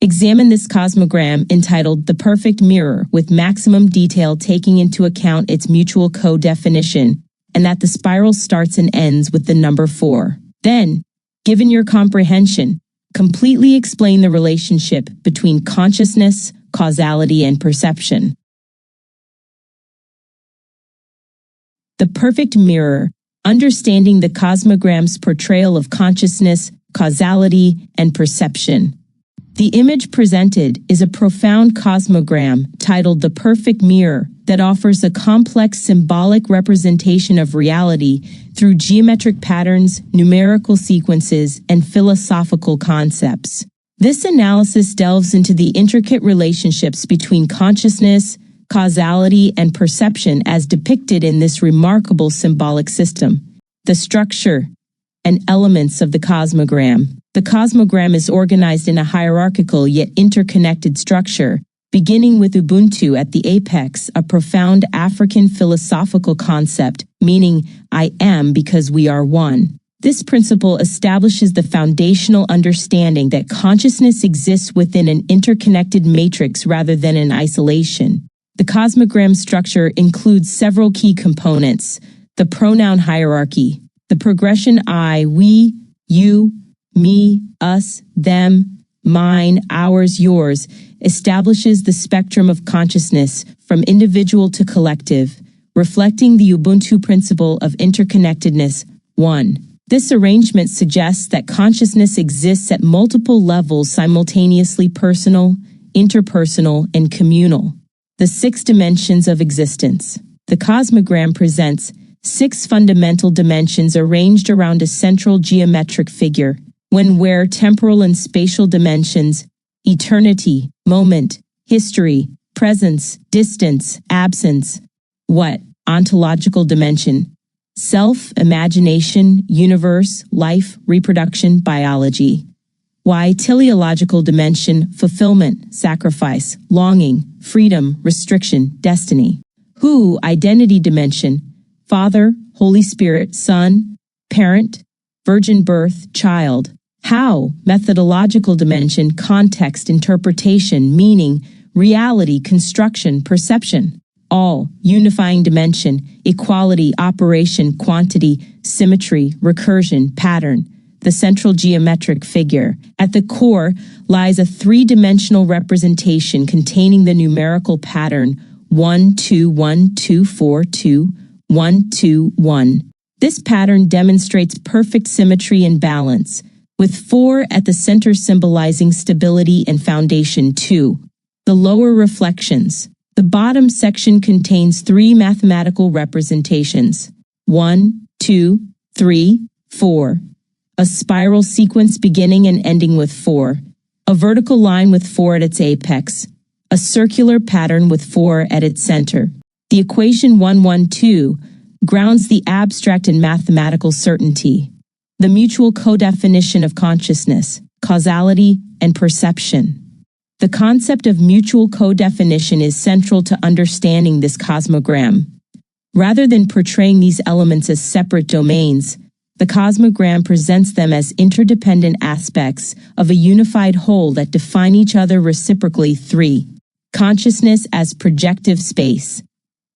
Examine this cosmogram entitled The Perfect Mirror with maximum detail taking into account its mutual co-definition and that the spiral starts and ends with the number 4. Then, given your comprehension, completely explain the relationship between consciousness, causality, and perception. The Perfect Mirror, understanding the cosmogram's portrayal of consciousness, causality, and perception. The image presented is a profound cosmogram titled The Perfect Mirror that offers a complex symbolic representation of reality through geometric patterns, numerical sequences, and philosophical concepts. This analysis delves into the intricate relationships between consciousness, causality, and perception as depicted in this remarkable symbolic system. The structure and elements of the cosmogram. The cosmogram is organized in a hierarchical yet interconnected structure, beginning with Ubuntu at the apex, a profound African philosophical concept, meaning I am because we are one. This principle establishes the foundational understanding that consciousness exists within an interconnected matrix rather than in isolation. The cosmogram structure includes several key components: the pronoun hierarchy, the progression I, we, you, me, us, them, mine, ours, yours, establishes the spectrum of consciousness from individual to collective, reflecting the Ubuntu principle of interconnectedness. 1. This arrangement suggests that consciousness exists at multiple levels simultaneously: personal, interpersonal, and communal. The 6 dimensions of existence. The cosmogram presents 6 fundamental dimensions arranged around a central geometric figure, where temporal and spatial dimensions, eternity, moment, history, presence, distance, absence. What? Ontological dimension. Self, imagination, universe, life, reproduction, biology. Why? Teleological dimension, fulfillment, sacrifice, longing, freedom, restriction, destiny. Who? Identity dimension, Father, Holy Spirit, Son, Parent, Virgin birth, Child. How? Methodological dimension, context, interpretation, meaning, reality, construction, perception. All, unifying dimension, equality, operation, quantity, symmetry, recursion, pattern. The central geometric figure. At the core lies a 3-dimensional representation containing the numerical pattern 1 2 1 2 4 2 1 2 1. This pattern demonstrates perfect symmetry and balance, with 4 at the center symbolizing stability and foundation. 2. The lower reflections. The bottom section contains 3 mathematical representations: 1 2 3 4. A spiral sequence beginning and ending with 4, a vertical line with 4 at its apex, a circular pattern with 4 at its center. The equation 112 grounds the abstract and mathematical certainty, the mutual co-definition of consciousness, causality, and perception. The concept of mutual co-definition is central to understanding this cosmogram. Rather than portraying these elements as separate domains, the cosmogram presents them as interdependent aspects of a unified whole that define each other reciprocally. 3. Consciousness as projective space.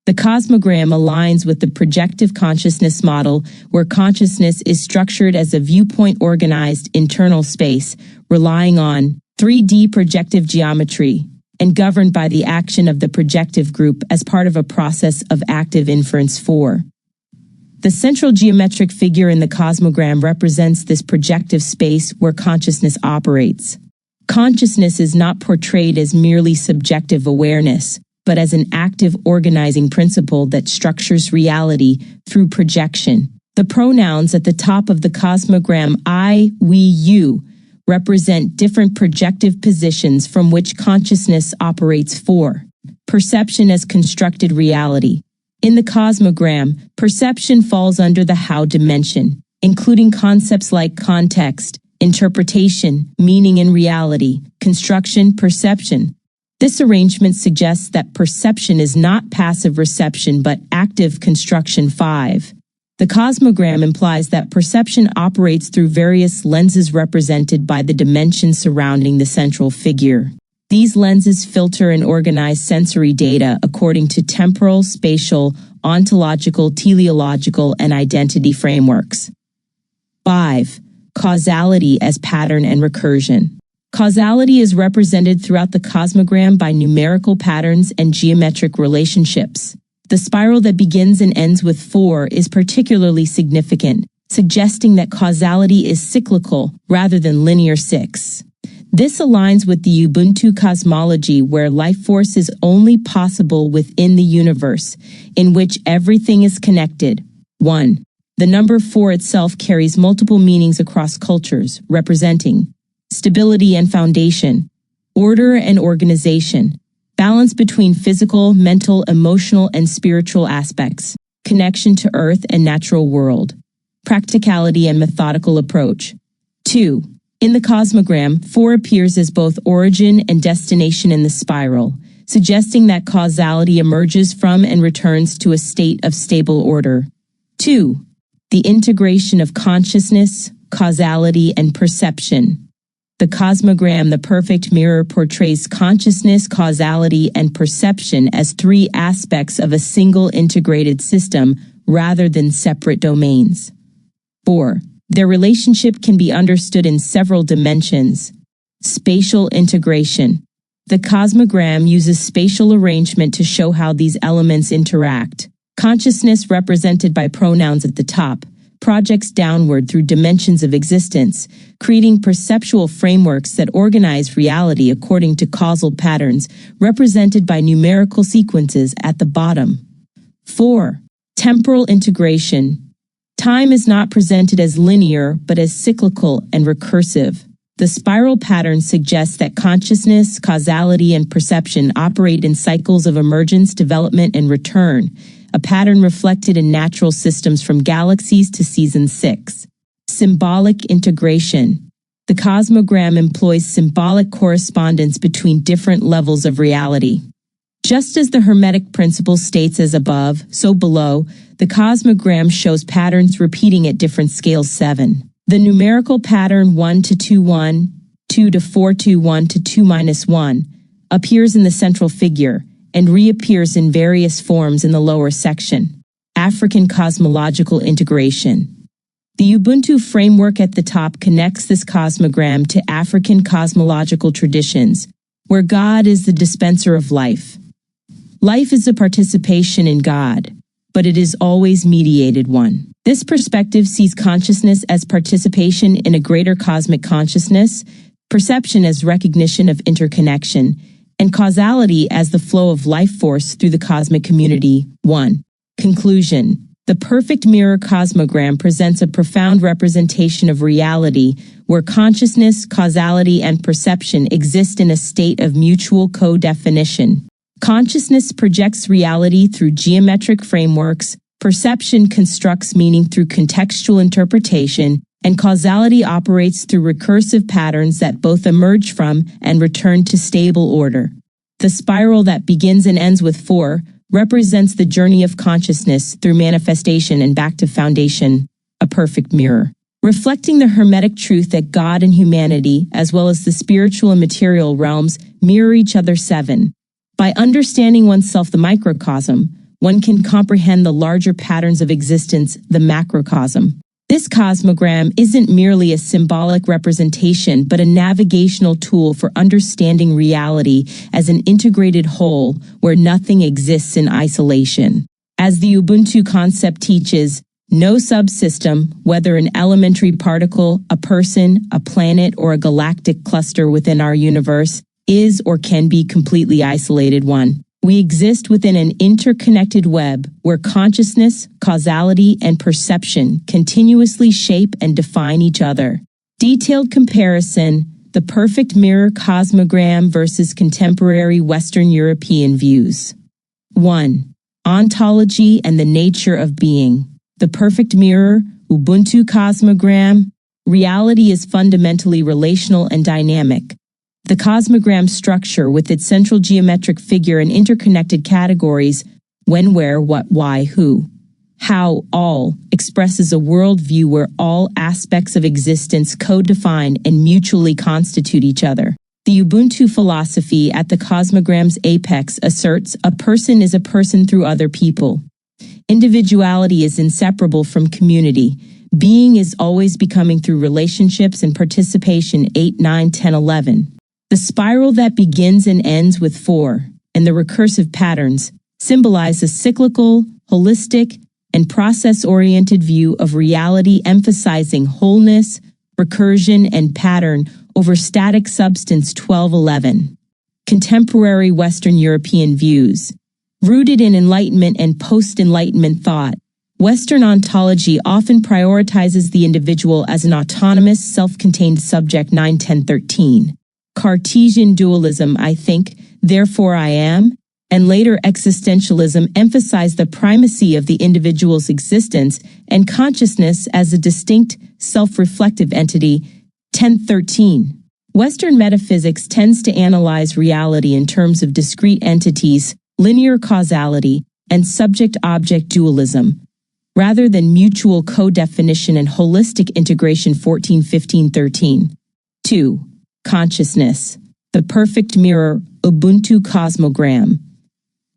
The cosmogram aligns with the projective consciousness model, where consciousness is structured as a viewpoint-organized internal space, relying on 3D projective geometry, and governed by the action of the projective group as part of a process of active inference. 4. The central geometric figure in the cosmogram represents this projective space where consciousness operates. Consciousness is not portrayed as merely subjective awareness, but as an active organizing principle that structures reality through projection. The pronouns at the top of the cosmogram I, we, you represent different projective positions from which consciousness operates. 4. Perception as constructed reality. In the cosmogram, perception falls under the how dimension, including concepts like context, interpretation, meaning and reality, construction, perception. This arrangement suggests that perception is not passive reception but active construction. 5. The cosmogram implies that perception operates through various lenses represented by the dimensions surrounding the central figure. These lenses filter and organize sensory data according to temporal, spatial, ontological, teleological, and identity frameworks. 5. Causality as pattern and recursion. Causality is represented throughout the cosmogram by numerical patterns and geometric relationships. The spiral that begins and ends with 4 is particularly significant, suggesting that causality is cyclical rather than linear 6. This aligns with the Ubuntu cosmology, where life force is only possible within the universe, in which everything is connected. 1. The number 4 itself carries multiple meanings across cultures, representing stability and foundation, order and organization, balance between physical, mental, emotional, and spiritual aspects, connection to earth and natural world, practicality and methodical approach. 2. In the cosmogram, 4 appears as both origin and destination in the spiral, suggesting that causality emerges from and returns to a state of stable order. 2. The integration of consciousness, causality, and perception. The cosmogram, the perfect mirror, portrays consciousness, causality, and perception as 3 aspects of a single integrated system rather than separate domains. 4. Their relationship can be understood in several dimensions. Spatial integration. The cosmogram uses spatial arrangement to show how these elements interact. Consciousness, represented by pronouns at the top, projects downward through dimensions of existence, creating perceptual frameworks that organize reality according to causal patterns, represented by numerical sequences at the bottom. 4. Temporal integration. Time is not presented as linear, but as cyclical and recursive. The spiral pattern suggests that consciousness, causality, and perception operate in cycles of emergence, development, and return, a pattern reflected in natural systems from galaxies to season 6. Symbolic integration. The cosmogram employs symbolic correspondence between different levels of reality. Just as the Hermetic principle states as above, so below, the cosmogram shows patterns repeating at different scales 7. The numerical pattern 1 to 2 1, 2 to 4 2 1 to 2 minus 1 appears in the central figure and reappears in various forms in the lower section. African cosmological integration. The Ubuntu framework at the top connects this cosmogram to African cosmological traditions, where God is the dispenser of life. Life is a participation in God, but it is always mediated one. This perspective sees consciousness as participation in a greater cosmic consciousness, perception as recognition of interconnection, and causality as the flow of life force through the cosmic community. 1. Conclusion. The perfect mirror cosmogram presents a profound representation of reality where consciousness, causality, and perception exist in a state of mutual co-definition. Consciousness projects reality through geometric frameworks, perception constructs meaning through contextual interpretation, and causality operates through recursive patterns that both emerge from and return to stable order. The spiral that begins and ends with 4 represents the journey of consciousness through manifestation and back to foundation, a perfect mirror, reflecting the Hermetic truth that God and humanity, as well as the spiritual and material realms, mirror each other. 7. By understanding oneself, the microcosm, one can comprehend the larger patterns of existence, the macrocosm. This cosmogram isn't merely a symbolic representation, but a navigational tool for understanding reality as an integrated whole where nothing exists in isolation. As the Ubuntu concept teaches, no subsystem, whether an elementary particle, a person, a planet, or a galactic cluster within our universe, is or can be completely isolated. 1. We exist within an interconnected web where consciousness, causality, and perception continuously shape and define each other. Detailed comparison: the perfect mirror cosmogram versus contemporary Western European views. 1. Ontology and the nature of being. The perfect mirror, Ubuntu cosmogram. Reality is fundamentally relational and dynamic. The cosmogram structure, with its central geometric figure and interconnected categories: when, where, what, why, who, How all expresses a worldview where all aspects of existence co-define and mutually constitute each other. The Ubuntu philosophy at the Cosmogram's apex asserts a person is a person through other people. Individuality is inseparable from community. Being is always becoming through relationships and participation. 8, 9, 10, 11. The spiral that begins and ends with 4, and the recursive patterns, symbolize a cyclical, holistic, and process-oriented view of reality, emphasizing wholeness, recursion, and pattern over static substance. 1211. Contemporary Western European views. Rooted in Enlightenment and post-Enlightenment thought, Western ontology often prioritizes the individual as an autonomous, self-contained subject. 9, 10, 13. Cartesian dualism, I think, therefore I am, and later existentialism emphasize the primacy of the individual's existence and consciousness as a distinct, self-reflective entity. 1013. Western metaphysics tends to analyze reality in terms of discrete entities, linear causality, and subject-object dualism, rather than mutual co-definition and holistic integration. 14, 15, 13. 2. Consciousness. The perfect mirror. Ubuntu Cosmogram.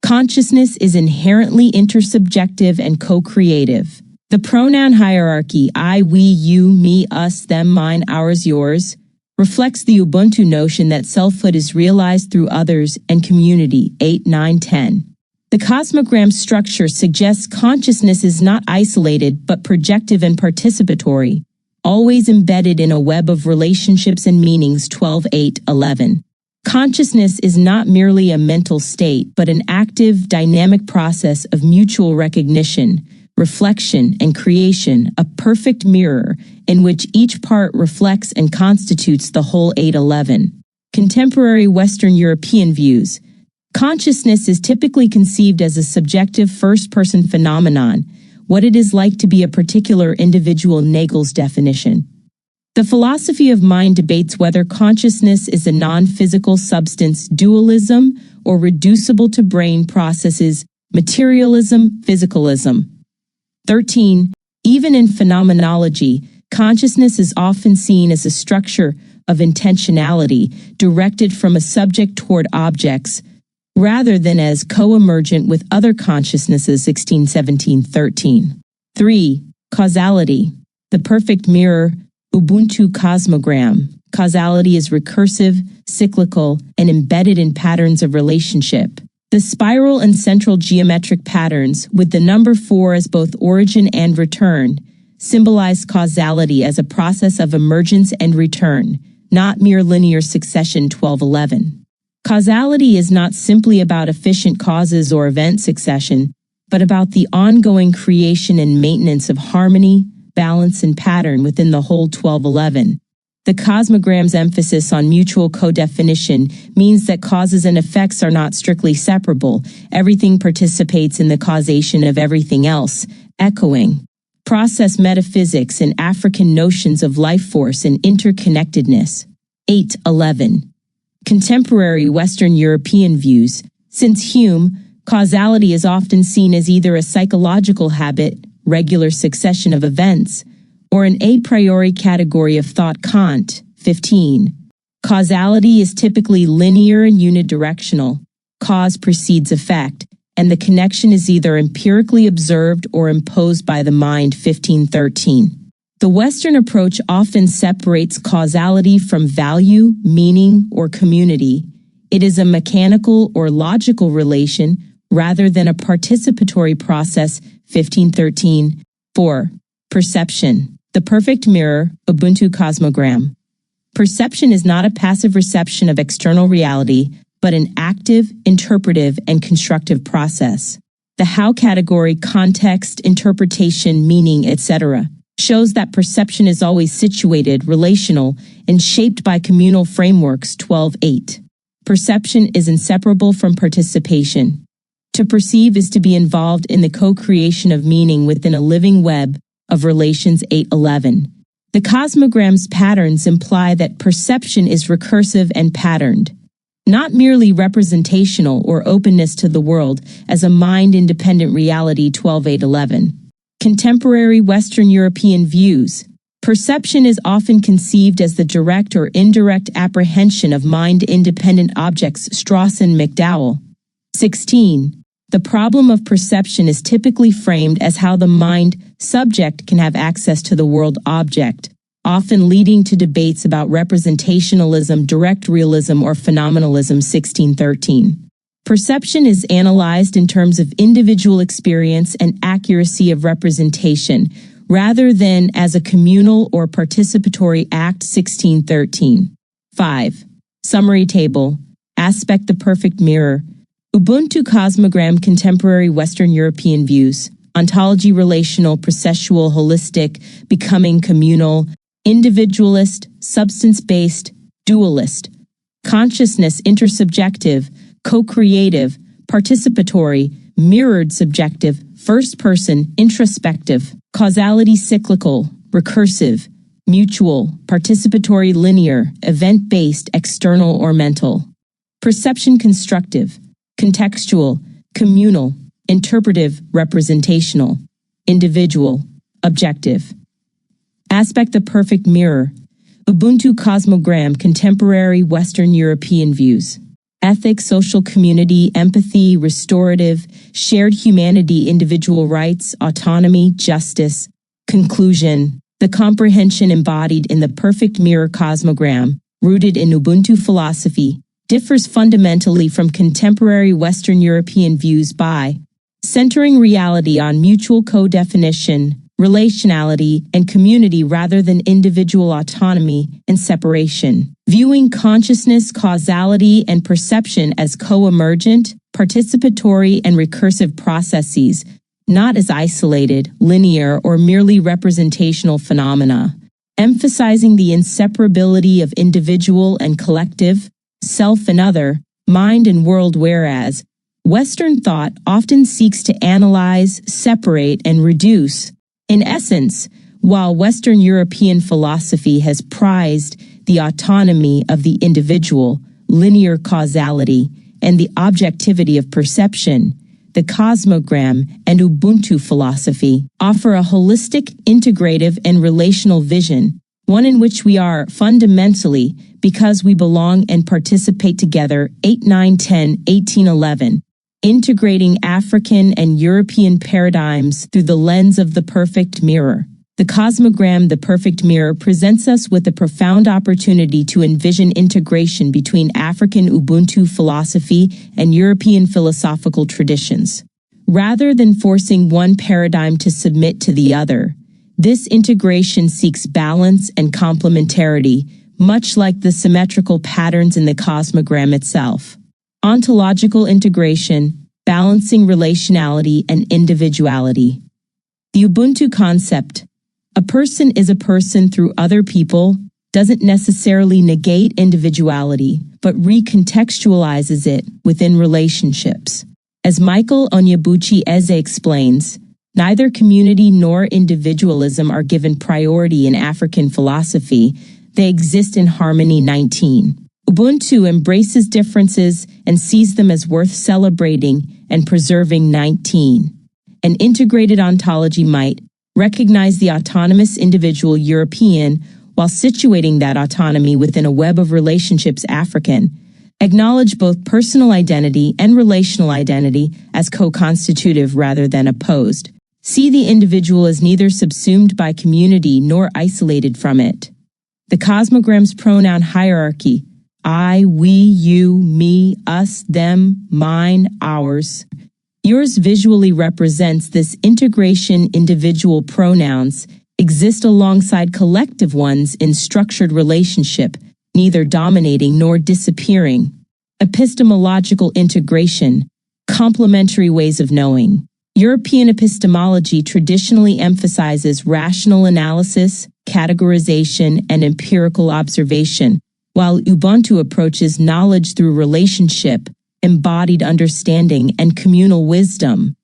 Consciousness is inherently intersubjective and co-creative. The pronoun hierarchy I, we, you, me, us, them, mine, ours, yours reflects the Ubuntu notion that selfhood is realized through others and community. 8, 9, 10. The Cosmogram structure suggests consciousness is not isolated but projective and participatory, always embedded in a web of relationships and meanings. 12, 8, 11. Consciousness is not merely a mental state, but an active, dynamic process of mutual recognition, reflection, and creation, a perfect mirror in which each part reflects and constitutes the whole. 811. Contemporary Western European views. Consciousness is typically conceived as a subjective first-person phenomenon, what it is like to be a particular individual. Nagel's definition. The philosophy of mind debates whether consciousness is a non-physical substance, dualism, or reducible to brain processes, materialism, physicalism. 13. Even in phenomenology, consciousness is often seen as a structure of intentionality directed from a subject toward objects, rather than as co-emergent with other consciousnesses. 16, 17, 13. 3. Causality. The perfect mirror. Ubuntu Cosmogram. Causality is recursive, cyclical, and embedded in patterns of relationship. The spiral and central geometric patterns, with the number 4 as both origin and return, symbolize causality as a process of emergence and return, not mere linear succession. 1211. Causality is not simply about efficient causes or event succession, but about the ongoing creation and maintenance of harmony, balance, and pattern within the whole. 1211. The Cosmogram's emphasis on mutual co-definition means that causes and effects are not strictly separable. Everything participates in the causation of everything else, echoing process metaphysics and African notions of life force and interconnectedness. 811. Contemporary Western European views. Since Hume, causality is often seen as either a psychological habit, regular succession of events, or an a priori category of thought. Kant. 15. Causality is typically linear and unidirectional. Cause precedes effect, and the connection is either empirically observed or imposed by the mind. 1513. The Western approach often separates causality from value, meaning, or community. It is a mechanical or logical relation rather than a participatory process. 1513. 4. Perception. The perfect mirror. Ubuntu Cosmogram. Perception is not a passive reception of external reality, but an active, interpretive, and constructive process. The how category, context, interpretation, meaning, etc., shows that perception is always situated, relational, and shaped by communal frameworks. 12:8. Perception is inseparable from participation. To perceive is to be involved in the co-creation of meaning within a living web of relations. 8:11. The Cosmogram's patterns imply that perception is recursive and patterned, not merely representational or openness to the world as a mind-independent reality. 12:811. Contemporary Western European views. Perception is often conceived as the direct or indirect apprehension of mind-independent objects. Strawson McDowell. 16. The problem of perception is typically framed as how the mind subject can have access to the world object, often leading to debates about representationalism, direct realism, or phenomenalism. 1613. Perception is analyzed in terms of individual experience and accuracy of representation, rather than as a communal or participatory act. 1613. 5. Summary table. Aspect: the perfect mirror. Ubuntu Cosmogram. Contemporary Western European views. Ontology: relational, processual, holistic, becoming, communal, individualist, substance-based, dualist. Consciousness: intersubjective, co-creative, participatory, mirrored subjective, first-person, introspective. Causality: cyclical, recursive, mutual, participatory, linear, event-based, external or mental. Perception: constructive, contextual, communal, interpretive, representational, individual, objective. Aspect: the perfect mirror. Ubuntu Cosmogram. Contemporary Western European views. Ethics: social community, empathy, restorative, shared humanity, individual rights, autonomy, justice. Conclusion: the comprehension embodied in the perfect mirror cosmogram, rooted in Ubuntu philosophy, differs fundamentally from contemporary Western European views by centering reality on mutual co-definition, relationality, and community rather than individual autonomy and separation, viewing consciousness, causality, and perception as co-emergent, participatory, and recursive processes, not as isolated, linear, or merely representational phenomena, emphasizing the inseparability of individual and collective, self and other, mind and world. Whereas Western thought often seeks to analyze, separate, and reduce. In essence, while Western European philosophy has prized the autonomy of the individual, linear causality, and the objectivity of perception, the Cosmogram and Ubuntu philosophy offer a holistic, integrative, and relational vision, one in which we are fundamentally, because we belong and participate together. 8, 9, 10, 18, 11. Integrating African and European paradigms through the lens of the perfect mirror. The Cosmogram, the perfect mirror, presents us with a profound opportunity to envision integration between African Ubuntu philosophy and European philosophical traditions. Rather than forcing one paradigm to submit to the other, this integration seeks balance and complementarity, much like the symmetrical patterns in the Cosmogram itself. Ontological integration, balancing relationality and individuality. The Ubuntu concept, a person is a person through other people, doesn't necessarily negate individuality, but recontextualizes it within relationships. As Michael Onyebuchi Eze explains, neither community nor individualism are given priority in African philosophy, they exist in harmony. 19. Ubuntu embraces differences and sees them as worth celebrating and preserving. 19. An integrated ontology might recognize the autonomous individual European while situating that autonomy within a web of relationships African, acknowledge both personal identity and relational identity as co-constitutive rather than opposed, see the individual as neither subsumed by community nor isolated from it. The Cosmogram's pronoun hierarchy, I, we, you, me, us, them, mine, ours. Yours visually represents this integration. Individual pronouns exist alongside collective ones in structured relationship, neither dominating nor disappearing. Epistemological integration, complementary ways of knowing. European epistemology traditionally emphasizes rational analysis, categorization, and empirical observation, while Ubuntu approaches knowledge through relationship, embodied understanding, and communal wisdom.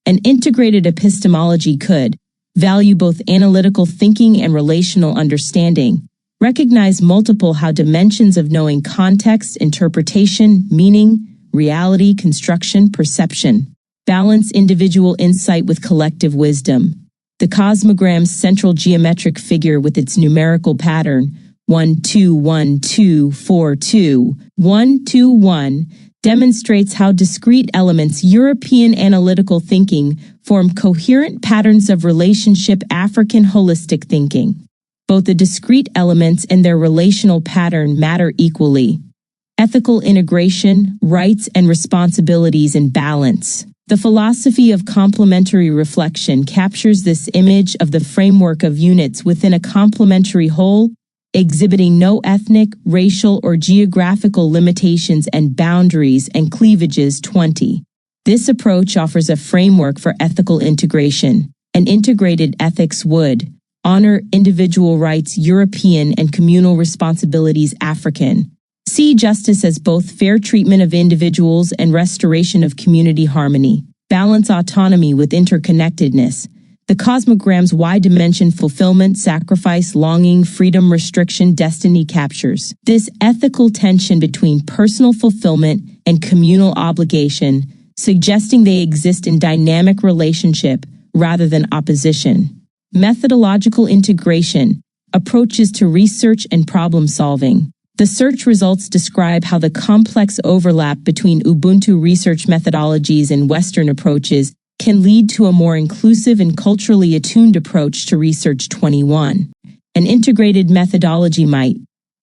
An integrated epistemology could value both analytical thinking and relational understanding, recognize multiple how dimensions of knowing: context, interpretation, meaning, reality, construction, perception, balance individual insight with collective wisdom. The cosmogram's central geometric figure with its numerical pattern, 1 2 1 2 4 2 1 2 1, demonstrates how discrete elements European analytical thinking form coherent patterns of relationship African holistic thinking. Both the discrete elements and their relational pattern matter equally. Ethical integration, rights and responsibilities in balance. The philosophy of complementary reflection captures this image of the framework of units within a complementary whole, exhibiting no ethnic, racial, or geographical limitations and boundaries and cleavages. 20. This approach offers a framework for ethical integration. An integrated ethics would honor individual rights European and communal responsibilities African. See justice as both fair treatment of individuals and restoration of community harmony. Balance autonomy with interconnectedness. The cosmogram's wide dimension fulfillment, sacrifice, longing, freedom, restriction, destiny captures this ethical tension between personal fulfillment and communal obligation, suggesting they exist in dynamic relationship rather than opposition. Methodological integration. Approaches to research and problem solving. The search results describe how the complex overlap between Ubuntu research methodologies and Western approaches can lead to a more inclusive and culturally attuned approach to research. 21. An integrated methodology might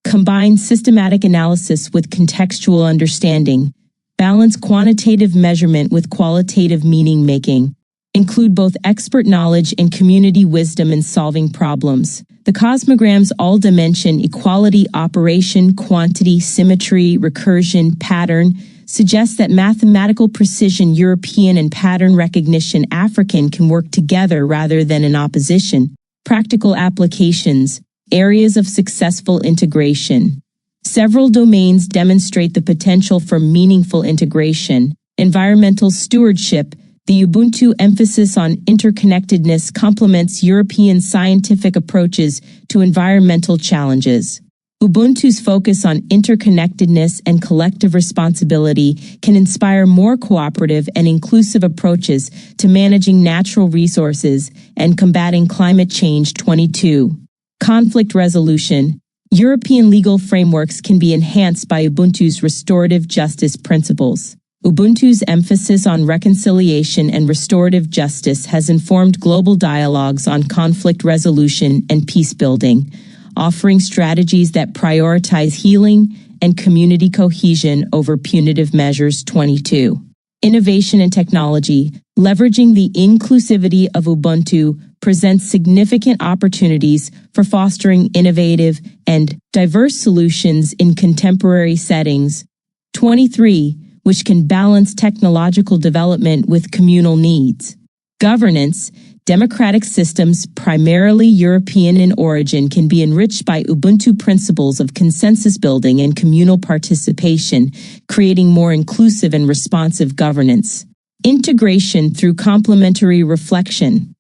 combine systematic analysis with contextual understanding, balance quantitative measurement with qualitative meaning-making, include both expert knowledge and community wisdom in solving problems. The cosmogram's all-dimension equality, operation, quantity, symmetry, recursion, pattern suggests that mathematical precision European and pattern recognition African can work together rather than in opposition. Practical applications. Areas of successful integration. Several domains demonstrate the potential for meaningful integration. Environmental stewardship. The Ubuntu emphasis on interconnectedness complements European scientific approaches to environmental challenges. Ubuntu's focus on interconnectedness and collective responsibility can inspire more cooperative and inclusive approaches to managing natural resources and combating climate change. 22. Conflict resolution. European legal frameworks can be enhanced by Ubuntu's restorative justice principles. Ubuntu's emphasis on reconciliation and restorative justice has informed global dialogues on conflict resolution and peace building, offering strategies that prioritize healing and community cohesion over punitive measures. 22. Innovation and technology. Leveraging the inclusivity of Ubuntu presents significant opportunities for fostering innovative and diverse solutions in contemporary settings. 23. Which can balance technological development with communal needs. Governance. Democratic systems, primarily European in origin, can be enriched by Ubuntu principles of consensus building and communal participation, creating more inclusive and responsive governance. Integration through complementary reflection.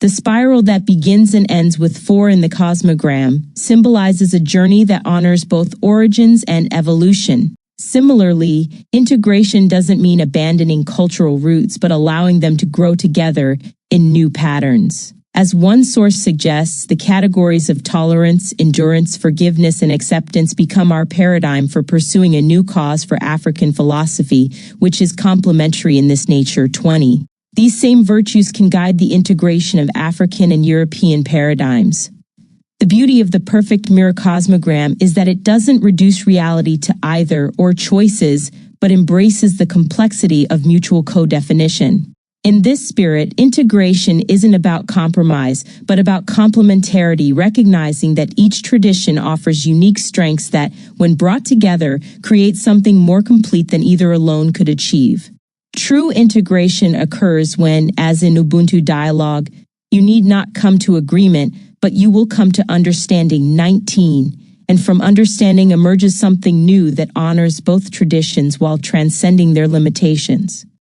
The spiral that begins and ends with 4 in the cosmogram symbolizes a journey that honors both origins and evolution. Similarly, integration doesn't mean abandoning cultural roots but allowing them to grow together in new patterns. As one source suggests, the categories of tolerance, endurance, forgiveness, and acceptance become our paradigm for pursuing a new cause for African philosophy, which is complementary in this nature. 20. These same virtues can guide the integration of African and European paradigms. The beauty of the perfect mirror cosmogram is that it doesn't reduce reality to either or choices, but embraces the complexity of mutual co-definition. In this spirit, integration isn't about compromise, but about complementarity, recognizing that each tradition offers unique strengths that, when brought together, create something more complete than either alone could achieve. True integration occurs when, as in Ubuntu dialogue, you need not come to agreement, but you will come to understanding. 19. And from understanding emerges something new that honors both traditions while transcending their limitations.